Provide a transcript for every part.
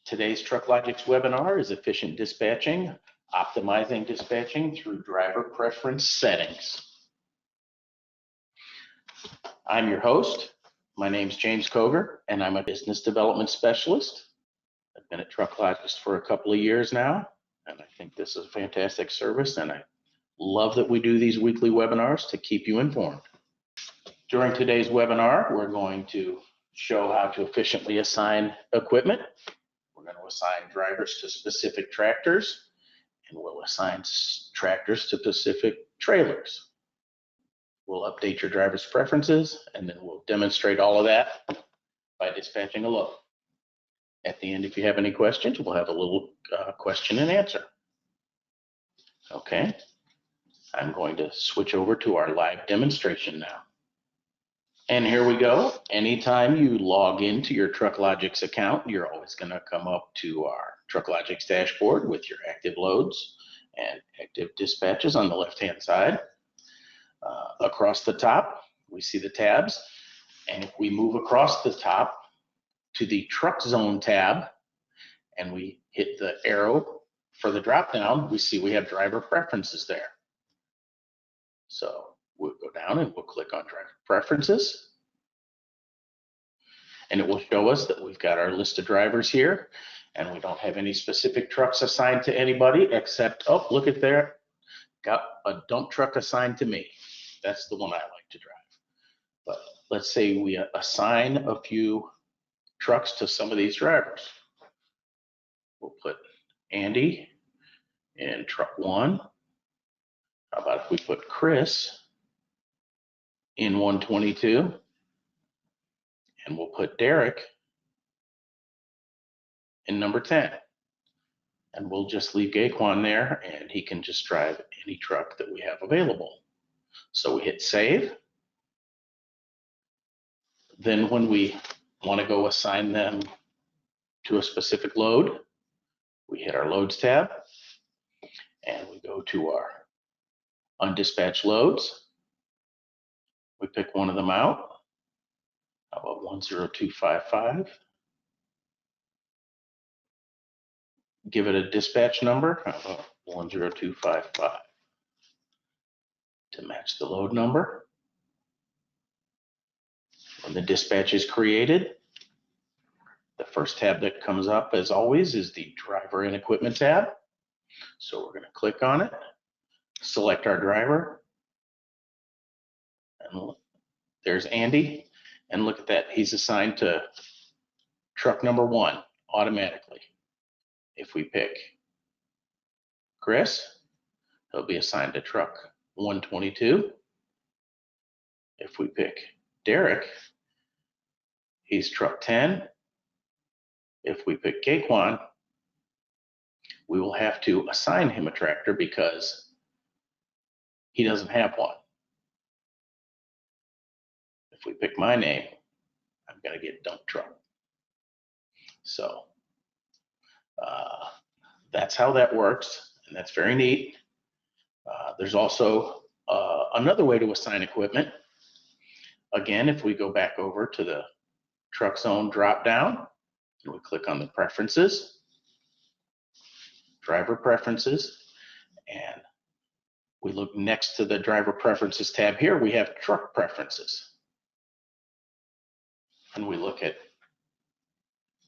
Today's TruckLogics webinar is Efficient Dispatching, Optimizing Dispatching through Driver Preference Settings. I'm your host. My name's James Koger, and I'm a Business Development Specialist. I've been at TruckLogics for a couple of years now, and I think this is a fantastic service, and I love that we do these weekly webinars to keep you informed. During today's webinar, we're going to show how to efficiently assign equipment. We're going to assign drivers to specific tractors, and we'll assign tractors to specific trailers. We'll update your driver's preferences, and then we'll demonstrate all of that by dispatching a load. At the end, if you have any questions, we'll have a little question and answer. Okay, I'm going to switch over to our live demonstration now. And here we go. Anytime you log into your TruckLogics account, you're always going to come up to our TruckLogics dashboard with your active loads and active dispatches on the left-hand side. Across the top, we see the tabs. And if we move across the top to the Truck Zone tab and we hit the arrow for the drop-down, we see we have driver preferences there. So we'll go down and we'll click on driver preferences. And it will show us that we've got our list of drivers here, and we don't have any specific trucks assigned to anybody except, oh, look at there, got a dump truck assigned to me. That's the one I like to drive. But let's say we assign a few trucks to some of these drivers. We'll put Andy in truck 1. How about if we put Chris in 122, and we'll put Derek in number 10. And we'll just leave Gaquan there, and he can just drive any truck that we have available. So we hit save. Then when we want to go assign them to a specific load, we hit our loads tab, and we go to our undispatched loads. We pick one of them out. How about 10255? Give it a dispatch number. How about 10255? To match the load number. When the dispatch is created, the first tab that comes up, as always, is the Driver and Equipment tab. So we're going to click on it, select our driver, and there's Andy. And look at that, he's assigned to truck number 1 automatically. If we pick Chris, he'll be assigned to truck 122. If we pick Derek, he's truck 10. If we pick Gaquan, we will have to assign him a tractor because he doesn't have one. If we pick my name, I'm going to get dump truck. So that's how that works, and that's very neat. There's also another way to assign equipment. Again, if we go back over to the Truck Zone drop-down, and we click on the Preferences, Driver Preferences, and we look next to the Driver Preferences tab here, we have Truck Preferences. And we look at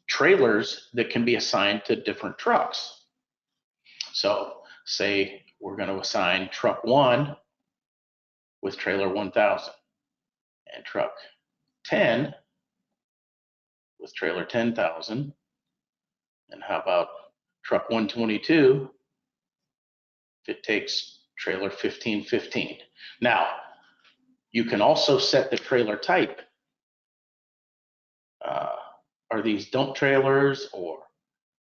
trailers that can be assigned to different trucks. So say we're going to assign truck 1 with trailer 1000 and truck 10 with trailer 10,000. And how about truck 122 if it takes trailer 1515? Now, you can also set the trailer type. Are these dump trailers or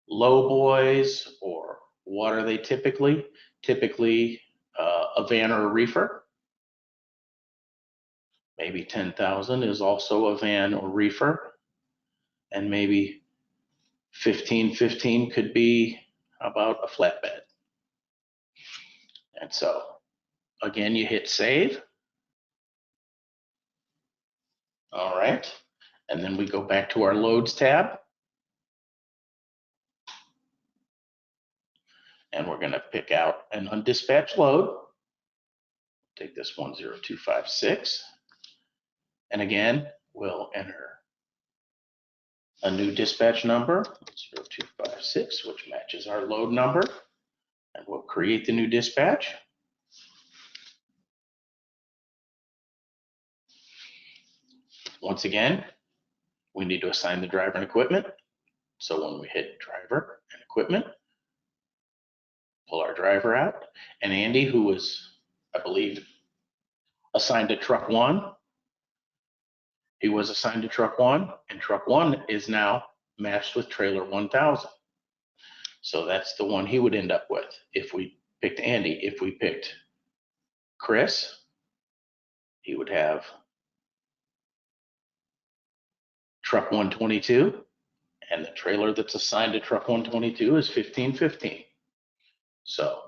low boys, or what are they typically? Typically a van or a reefer. Maybe 10,000 is also a van or reefer. And maybe 1515 could be about a flatbed. And so again, you hit save. All right. And then we go back to our loads tab. and we're going to pick out an undispatched load. Take this 10256, and again, we'll enter a new dispatch number, 0256, which matches our load number, and we'll create the new dispatch. Once again, we need to assign the driver and equipment. So when we hit driver and equipment, pull our driver out, and Andy, who was, I believe, assigned to truck 1, he was assigned to truck 1, and truck 1 is now matched with trailer 1000. So that's the one he would end up with if we picked Andy. If we picked Chris, he would have truck 122, and the trailer that's assigned to truck 122 is 1515. So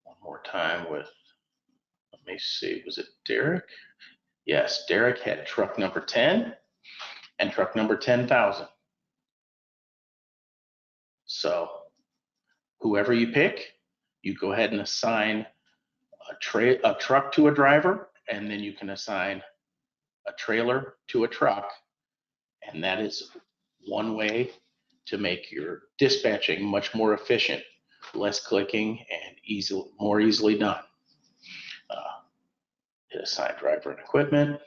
one more time with, let me see, was it Derek? Yes, Derek had truck number 10 and truck number 10,000. So whoever you pick, you go ahead and assign a truck to a driver, and then you can assign a trailer to a truck. And that is one way to make your dispatching much more efficient, less clicking, and more easily done. Hit assign driver and equipment.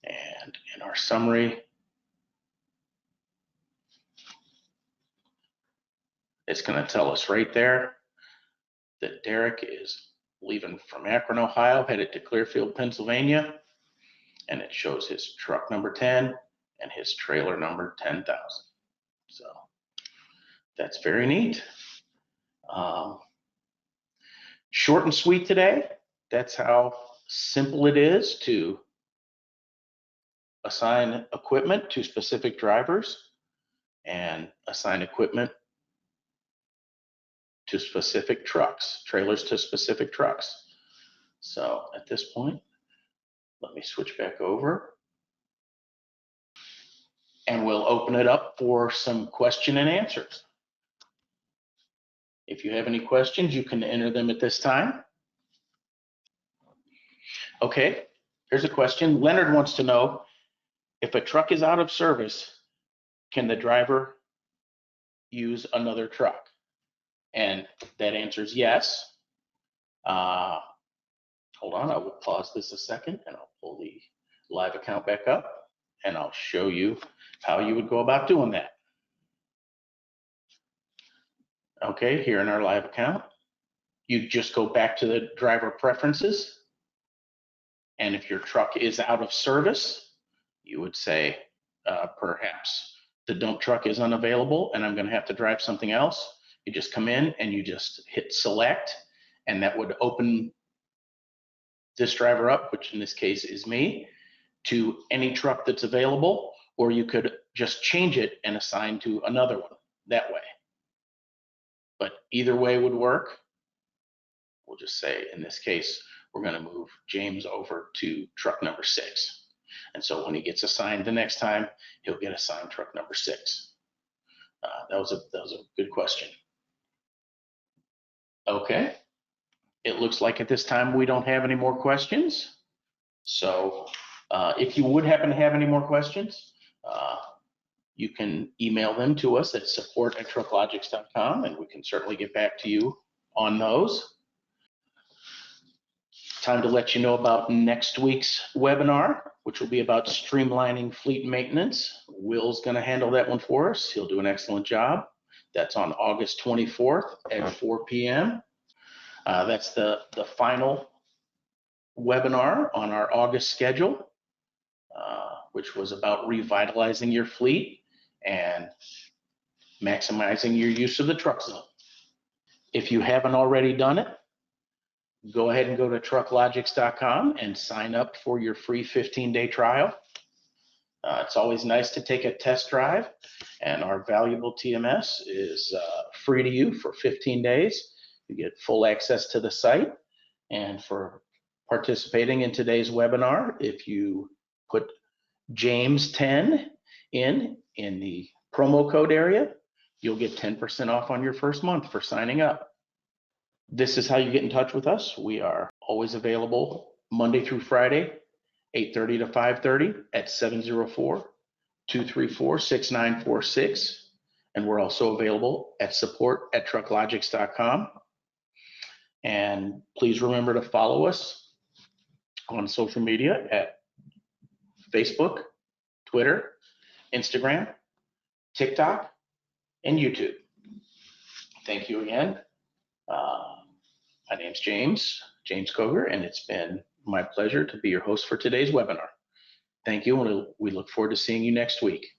And in our summary, it's going to tell us right there that Derek is leaving from Akron, Ohio, headed to Clearfield, Pennsylvania. And it shows his truck number 10 and his trailer number 10,000. So that's very neat. Short and sweet today. That's how simple it is to assign equipment to specific drivers and assign equipment to specific trucks, trailers to specific trucks. So at this point, let me switch back over and we'll open it up for some question and answers. If you have any questions, you can enter them at this time. Okay, here's a question. Leonard wants to know, if a truck is out of service, can the driver use another truck? And that answer is yes. Hold on, I will pause this a second and I'll pull the live account back up and I'll show you how you would go about doing that. Okay, here in our live account, you just go back to the driver preferences. And if your truck is out of service, you would say, perhaps the dump truck is unavailable and I'm going to have to drive something else. You just come in and you just hit select, and that would open this driver up, which in this case is me, to any truck that's available, or you could just change it and assign to another one that way. But either way would work. We'll just say, in this case, we're going to move James over to truck number 6. And so when he gets assigned the next time, he'll get assigned truck number 6. That was a good question. Okay. It looks like at this time we don't have any more questions. So if you would happen to have any more questions, you can email them to us at support@trucklogics.com, and we can certainly get back to you on those. Time to let you know about next week's webinar, which will be about streamlining fleet maintenance. Will's going to handle that one for us. He'll do an excellent job. That's on August 24th at 4 p.m. That's the final webinar on our August schedule, which was about revitalizing your fleet and maximizing your use of the truck zone. If you haven't already done it, go ahead and go to TruckLogics.com and sign up for your free 15-day trial. It's always nice to take a test drive, and our valuable TMS is free to you for 15 days. You get full access to the site, and for participating in today's webinar, if you put James 10 in the promo code area, you'll get 10% off on your first month for signing up. This is how you get in touch with us. We are always available Monday through Friday, 8:30 to 5:30 at 704-234-6946. And we're also available at support@trucklogics.com. And please remember to follow us on social media at Facebook, Twitter, Instagram, TikTok, and YouTube. Thank you again. My name's James Coger, and it's been my pleasure to be your host for today's webinar. Thank you, and we look forward to seeing you next week.